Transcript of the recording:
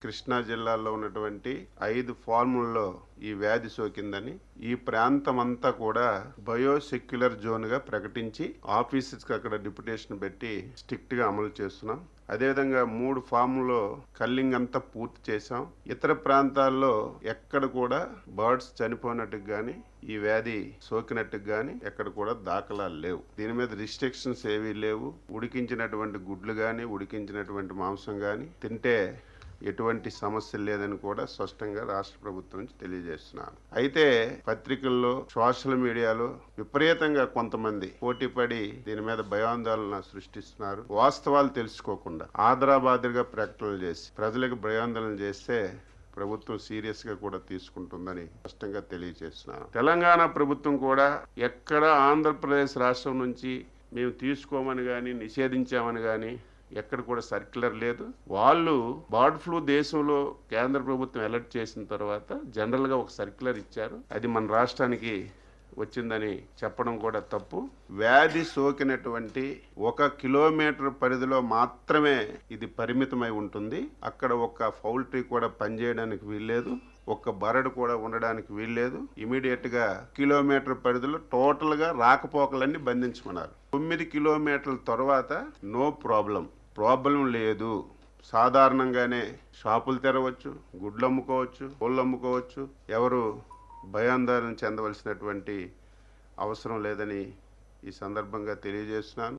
కృష్ణా జిల్లాలో ఉన్నటువంటి 5 ఫార్ముల్లో ఈ వ్యాధి సోకిందని ఈ ప్రాంతం అంతా కూడా బయోసెక్యులర్ జోన్ గా ప్రకటించి ఆఫీసెస్ కి అక్కడ డిప్యుటేషన్ పెట్టి స్ట్రిక్ట్ గా అమలు చేస్తున్నాం. అదేవిధంగా 3 ఫామ్లో కల్లింగ్ అంతా పూర్తి చేశాం. ఇతర ప్రాంతాల్లో ఎక్కడ కూడా బర్డ్స్ చనిపోయినట్టుకు గానీ ఈ వ్యాధి సోకినట్టుకు గానీ ఎక్కడ కూడా దాఖలాలు లేవు. దీని మీద రిస్ట్రిక్షన్స్ ఏవీ లేవు. ఉడికించినటువంటి గుడ్లు గానీ ఉడికించినటువంటి మాంసం గానీ తింటే ఎటువంటి సమస్య లేదని కూడా స్పష్టంగా రాష్ట్ర ప్రభుత్వం నుంచి తెలియజేస్తున్నాను. అయితే పత్రికల్లో సోషల్ మీడియాలో విపరీతంగా కొంతమంది పోటీపడి దీని మీద భయాందోళన సృష్టిస్తున్నారు. వాస్తవాలు తెలుసుకోకుండా ఆదరాబాదరిగా ప్రకటనలు చేసి ప్రజలకు భయాందోళన చేస్తే ప్రభుత్వం సీరియస్ గా కూడా తీసుకుంటుందని స్పష్టంగా తెలియజేస్తున్నాను. తెలంగాణ ప్రభుత్వం కూడా ఎక్కడ ఆంధ్రప్రదేశ్ రాష్ట్రం నుంచి మేము తీసుకోమని గాని నిషేధించామని గాని ఎక్కడ కూడా సర్క్యులర్ లేదు. వాళ్ళు బర్డ్ ఫ్లూ దేశంలో కేంద్ర ప్రభుత్వం అలర్ట్ చేసిన తర్వాత జనరల్ గా ఒక సర్క్యులర్ ఇచ్చారు. అది మన రాష్ట్రానికి వచ్చిందని చెప్పడం కూడా తప్పు. వ్యాధి సోకినటువంటి 1 కిలోమీటర్ పరిధిలో మాత్రమే ఇది పరిమితమై ఉంటుంది. అక్కడ ఒక పౌల్ట్రీ కూడా పనిచేయడానికి వీల్లేదు, ఒక్క బర్డ్ కూడా ఉండడానికి వీల్లేదు. ఇమీడియట్ గా కిలోమీటర్ పరిధిలో టోటల్ గా రాకపోకలన్నీ బంధించమన్నారు. 9 కిలోమీటర్ల తర్వాత నో ప్రాబ్లం లేదు. సాధారణంగానే షాపులు తెరవచ్చు, గుడ్లు అమ్ముకోవచ్చు, కోళ్ళు అమ్ముకోవచ్చు. ఎవరు భయాందోళన చెందవలసినటువంటి అవసరం లేదని ఈ సందర్భంగా తెలియజేస్తున్నాను.